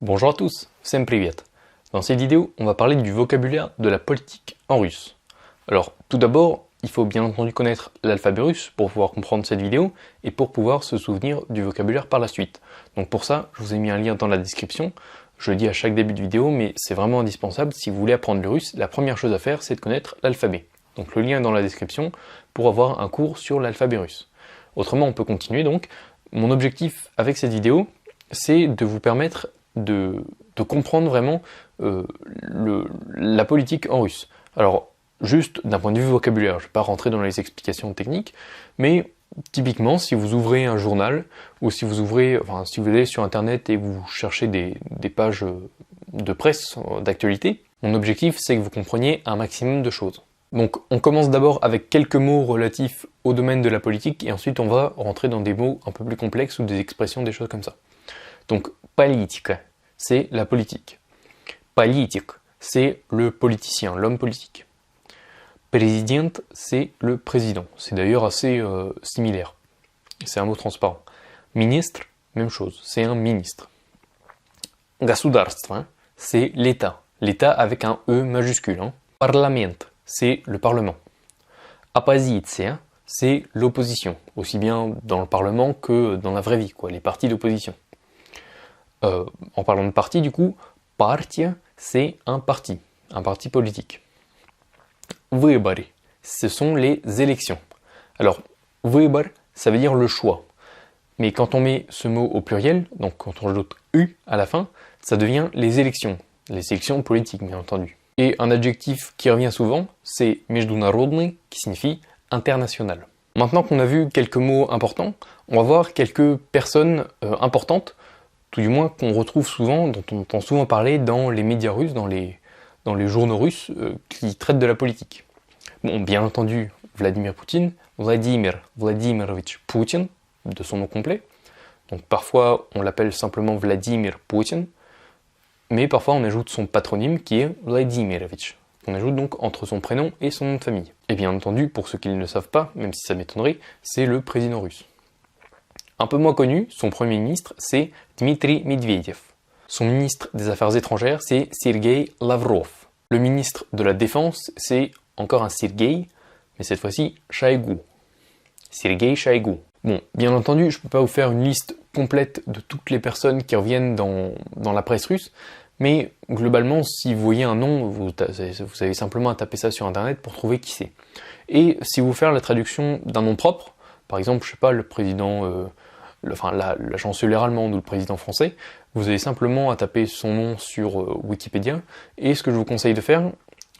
Bonjour à tous, всем привет. Dans cette vidéo, on va parler du vocabulaire de la politique en russe. Alors, tout d'abord, il faut bien entendu connaître l'alphabet russe pour pouvoir comprendre cette vidéo et pour pouvoir se souvenir du vocabulaire par la suite. Donc pour ça, je vous ai mis un lien dans la description. Je le dis à chaque début de vidéo, mais c'est vraiment indispensable. Si vous voulez apprendre le russe, la première chose à faire, c'est de connaître l'alphabet. Donc le lien est dans la description pour avoir un cours sur l'alphabet russe. Autrement, on peut continuer donc. Mon objectif avec cette vidéo, c'est de vous permettre de comprendre vraiment la politique en russe. Alors, juste d'un point de vue vocabulaire, je ne vais pas rentrer dans les explications techniques, mais typiquement, si vous ouvrez un journal, ou si vous allez sur internet et vous cherchez des pages de presse, d'actualité, mon objectif c'est que vous compreniez un maximum de choses. Donc on commence d'abord avec quelques mots relatifs au domaine de la politique, et ensuite on va rentrer dans des mots un peu plus complexes ou des expressions, des choses comme ça. Donc, politika, c'est la politique. Politik, c'est le politicien, l'homme politique. Président, c'est le président. C'est d'ailleurs assez similaire. C'est un mot transparent. Ministre, même chose, c'est un ministre. Государство, c'est l'État. L'État avec un E majuscule. Parlament, c'est le Parlement. Оппозиция, c'est l'opposition, aussi bien dans le Parlement que dans la vraie vie, les partis d'opposition. En parlant de parti, du coup, партия, c'est un parti politique. Выборы, ce sont les élections. Alors, выбор, ça veut dire le choix. Mais quand on met ce mot au pluriel, donc quand on rajoute U à la fin, ça devient les élections politiques, bien entendu. Et un adjectif qui revient souvent, c'est международный, qui signifie international. Maintenant qu'on a vu quelques mots importants, on va voir quelques personnes importantes, tout du moins qu'on retrouve souvent, dont on entend souvent parler dans les médias russes, dans les journaux russes qui traitent de la politique. Bon, bien entendu, Vladimir Poutine, Vladimir Vladimirovich Poutine, de son nom complet. Donc parfois on l'appelle simplement Vladimir Poutine, mais parfois on ajoute son patronyme qui est Vladimirovich. On ajoute donc entre son prénom et son nom de famille. Et bien entendu, pour ceux qui ne le savent pas, même si ça m'étonnerait, c'est le président russe. Un peu moins connu, son premier ministre, c'est Dmitri Medvedev. Son ministre des Affaires étrangères, c'est Sergei Lavrov. Le ministre de la Défense, c'est encore un Sergei, mais cette fois-ci Shoigu. Sergei Shoigu. Bon, bien entendu, je ne peux pas vous faire une liste complète de toutes les personnes qui reviennent dans la presse russe, mais globalement, si vous voyez un nom, vous avez simplement à taper ça sur internet pour trouver qui c'est. Et si vous faites la traduction d'un nom propre, par exemple, je sais pas, le président, la chancelière allemande ou le président français, vous avez simplement à taper son nom sur Wikipédia, et ce que je vous conseille de faire,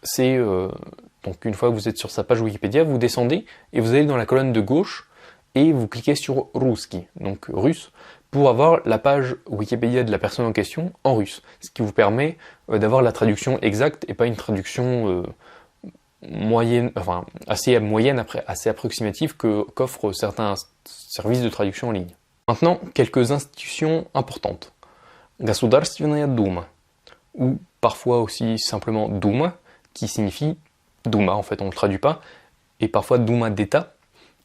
c'est, donc une fois que vous êtes sur sa page Wikipédia, vous descendez, et vous allez dans la colonne de gauche, et vous cliquez sur Русский, donc russe, pour avoir la page Wikipédia de la personne en question en russe, ce qui vous permet d'avoir la traduction exacte, et pas une traduction assez moyenne, assez approximative qu'offrent certains services de traduction en ligne. Maintenant, quelques institutions importantes. Государственная Дума, ou parfois aussi simplement Дума, qui signifie Douma, en fait on ne le traduit pas, et parfois Douma d'État,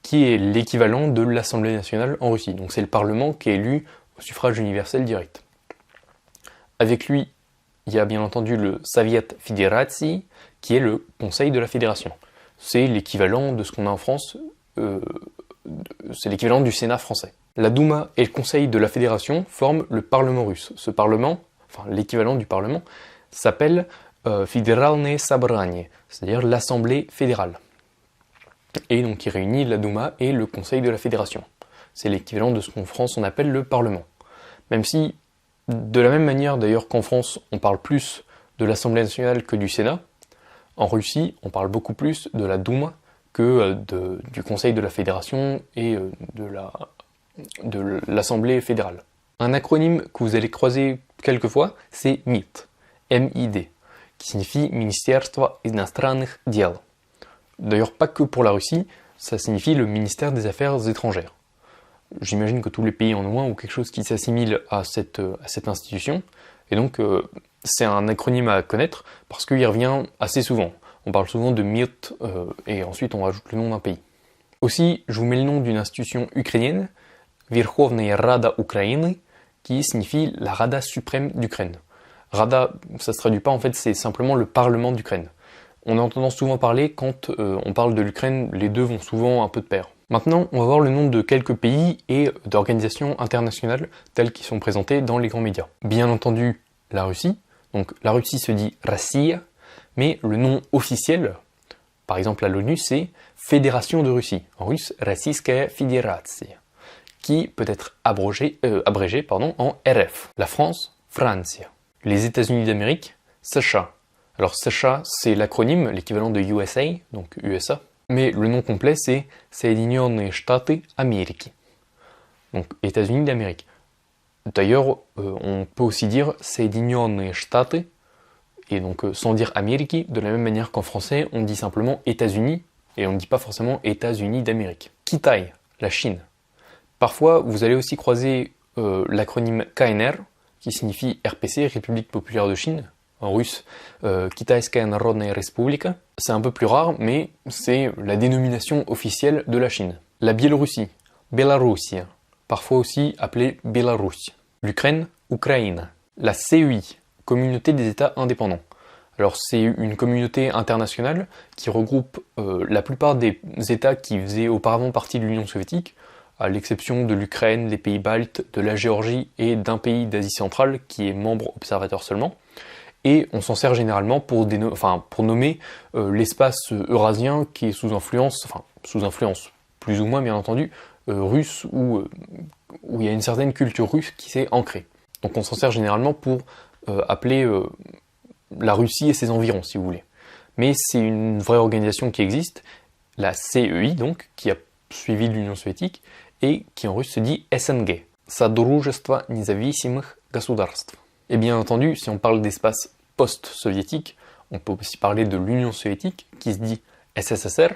qui est l'équivalent de l'Assemblée nationale en Russie. Donc c'est le Parlement qui est élu au suffrage universel direct. Avec lui, il y a bien entendu le Soviet Fédératie, qui est le Conseil de la Fédération. C'est l'équivalent de ce qu'on a en France, c'est l'équivalent du Sénat français. La Douma et le Conseil de la Fédération forment le Parlement russe. Ce Parlement, enfin l'équivalent du Parlement, s'appelle Fédéralное собрание, c'est-à-dire l'Assemblée fédérale. Et donc il réunit la Douma et le Conseil de la Fédération. C'est l'équivalent de ce qu'en France on appelle le Parlement. Même si, de la même manière d'ailleurs qu'en France on parle plus de l'Assemblée nationale que du Sénat, en Russie on parle beaucoup plus de la Douma que du Conseil de la Fédération et de l'Assemblée fédérale. Un acronyme que vous allez croiser quelquefois, c'est MID, M-I-D, qui signifie Министерство иностранных дел. D'ailleurs pas que pour la Russie, ça signifie le ministère des Affaires étrangères. J'imagine que tous les pays en ont un ou quelque chose qui s'assimile à cette institution, et donc c'est un acronyme à connaître parce qu'il revient assez souvent. On parle souvent de MID et ensuite on rajoute le nom d'un pays. Aussi, je vous mets le nom d'une institution ukrainienne, Верховная Рада Украины, qui signifie la Rada suprême d'Ukraine. Rada, ça se traduit pas, en fait, c'est simplement le Parlement d'Ukraine. On entend souvent parler, quand on parle de l'Ukraine, les deux vont souvent un peu de pair. Maintenant, on va voir le nom de quelques pays et d'organisations internationales telles qu'ils sont présentés dans les grands médias. Bien entendu, la Russie. Donc la Russie se dit Россия, mais le nom officiel, par exemple à l'ONU, c'est Fédération de Russie. En russe, Российская Федерация, qui peut être abrégé en RF. La France, Франция. Les États-Unis d'Amérique, США. Alors США, c'est l'acronyme, l'équivalent de USA, donc USA. Mais le nom complet, c'est Соединенные Штаты Америки. Donc États-Unis d'Amérique. D'ailleurs, on peut aussi dire Соединенные Штаты, et donc sans dire Amérique, de la même manière qu'en français, on dit simplement États-Unis, et on ne dit pas forcément États-Unis d'Amérique. Kitaï, la Chine. Parfois, vous allez aussi croiser l'acronyme KNR, qui signifie RPC, République Populaire de Chine, en russe, Китайская Народная Республика. C'est un peu plus rare, mais c'est la dénomination officielle de la Chine. La Biélorussie, Белоруссия, parfois aussi appelée Bélarusse. L'Ukraine, Ukraine. La CEI, Communauté des États indépendants. Alors c'est une communauté internationale qui regroupe la plupart des États qui faisaient auparavant partie de l'Union soviétique, à l'exception de l'Ukraine, des pays baltes, de la Géorgie et d'un pays d'Asie centrale qui est membre observateur seulement. Et on s'en sert généralement pour nommer l'espace eurasien qui est sous influence plus ou moins bien entendu, russe, où il y a une certaine culture russe qui s'est ancrée. Donc on s'en sert généralement pour appeler la Russie et ses environs, si vous voulez. Mais c'est une vraie organisation qui existe, la CEI donc, qui a suivi l'Union soviétique, et qui en russe se dit СНГ, Содружество независимых государств. Et bien entendu, si on parle d'espace post-soviétique, on peut aussi parler de l'Union soviétique, qui se dit СССР,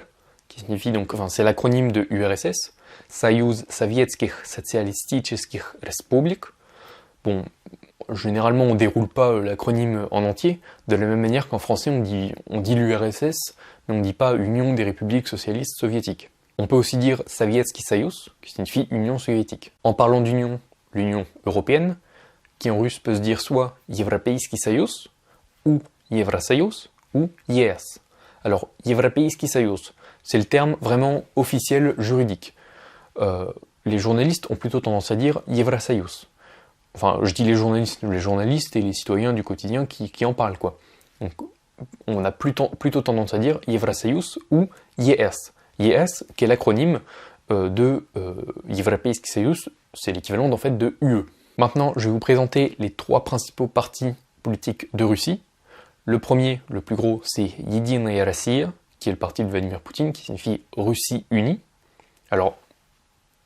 qui signifie donc, c'est l'acronyme de URSS, Союз Советских Социалистических Республик. Bon, généralement on déroule pas l'acronyme en entier, de la même manière qu'en français on dit l'URSS, mais on ne dit pas Union des Républiques Socialistes Soviétiques. On peut aussi dire Советский Союз, qui signifie Union soviétique. En parlant d'union, l'Union européenne, qui en russe peut se dire soit Европейский Союз, ou Евросоюз, ou ЕС. Alors, Европейский Союз, c'est le terme vraiment officiel juridique. Les journalistes ont plutôt tendance à dire Евросоюз. Enfin, je dis les journalistes et les citoyens du quotidien qui en parlent, quoi. Donc, on a plutôt tendance à dire Евросоюз ou ЕС. ЕС, qui est l'acronyme de Европейский Союз, c'est l'équivalent en fait de UE. Maintenant, je vais vous présenter les trois principaux partis politiques de Russie. Le premier, le plus gros, c'est Единая Россия, qui est le parti de Vladimir Poutine, qui signifie Russie unie. Alors,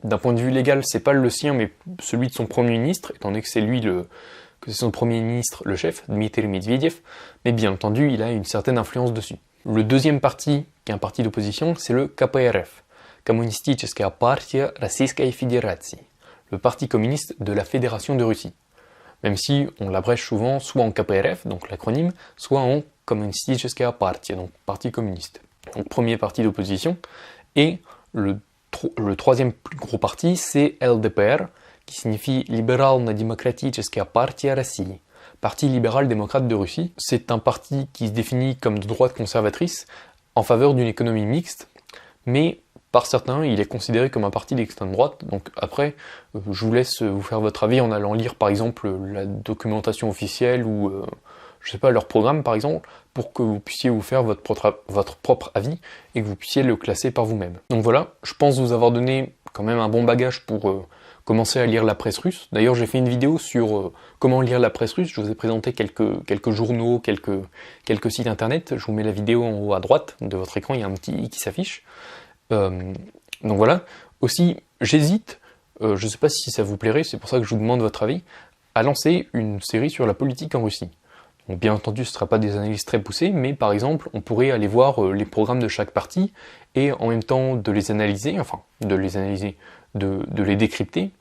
d'un point de vue légal, c'est pas le sien, mais celui de son Premier ministre, étant donné que c'est son Premier ministre, le chef, Dmitry Medvedev, mais bien entendu, il a une certaine influence dessus. Le deuxième parti, qui est un parti d'opposition, c'est le КПРФ, Коммунистическая партия Российской Федерации, le parti communiste de la Fédération de Russie. Même si on l'abrège souvent soit en KPRF, donc l'acronyme, soit en Коммунистическая партия, donc parti communiste. Donc premier parti d'opposition. Et le troisième plus gros parti, c'est ЛДПР, qui signifie Либерально-демократическая партия России, Parti libéral-démocrate de Russie. C'est un parti qui se définit comme de droite conservatrice, en faveur d'une économie mixte, mais par certains, il est considéré comme un parti d'extrême droite. Donc après, je vous laisse vous faire votre avis en allant lire par exemple la documentation officielle ou je sais pas, leur programme par exemple, pour que vous puissiez vous faire votre propre avis et que vous puissiez le classer par vous-même. Donc voilà, je pense vous avoir donné quand même un bon bagage pour commencer à lire la presse russe. D'ailleurs, j'ai fait une vidéo sur comment lire la presse russe. Je vous ai présenté quelques journaux, quelques sites internet. Je vous mets la vidéo en haut à droite de votre écran, il y a un petit i qui s'affiche. Donc voilà. Aussi, j'hésite, je ne sais pas si ça vous plairait, c'est pour ça que je vous demande votre avis, à lancer une série sur la politique en Russie. Donc, bien entendu, ce ne sera pas des analyses très poussées, mais par exemple, on pourrait aller voir les programmes de chaque parti et en même temps de les analyser, de les décrypter.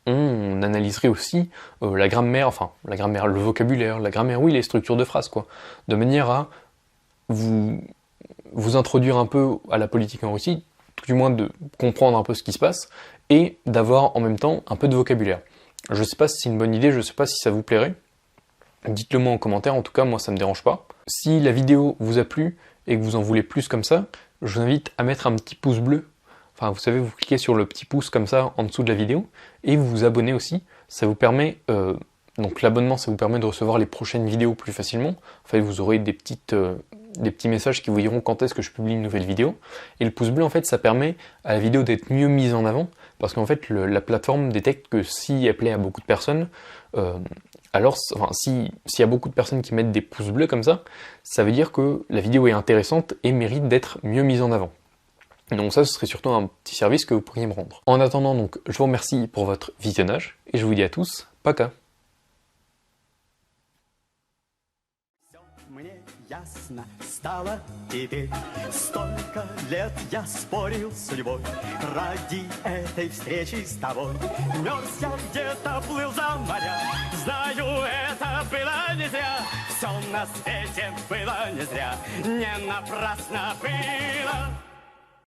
On analyserait aussi la grammaire, le vocabulaire, oui, les structures de phrases, quoi, de manière à vous introduire un peu à la politique en Russie, tout du moins de comprendre un peu ce qui se passe, et d'avoir en même temps un peu de vocabulaire. Je sais pas si c'est une bonne idée, je sais pas si ça vous plairait. Dites-le moi en commentaire, en tout cas moi ça me dérange pas. Si la vidéo vous a plu et que vous en voulez plus comme ça, je vous invite à mettre un petit pouce bleu. Enfin vous savez, vous cliquez sur le petit pouce comme ça en dessous de la vidéo et vous vous abonnez aussi. Ça vous permet, donc l'abonnement ça vous permet de recevoir les prochaines vidéos plus facilement. En fait vous aurez des petits messages qui vous diront quand est-ce que je publie une nouvelle vidéo. Et le pouce bleu en fait ça permet à la vidéo d'être mieux mise en avant parce qu'en fait la plateforme détecte que si elle plaît à beaucoup de personnes, alors enfin, s'il y a beaucoup de personnes qui mettent des pouces bleus comme ça veut dire que la vidéo est intéressante et mérite d'être mieux mise en avant. Donc ça ce serait surtout un petit service que vous pourriez me rendre. En attendant donc je vous remercie pour votre visionnage et je vous dis à tous, пока. Мне ясно стало теперь. Столько лет я спорил с судьбой ради этой встречи с тобой. Мерз я где-то, плыл за моря. Знаю, это было не зря. Все на свете было не зря. Не напрасно было.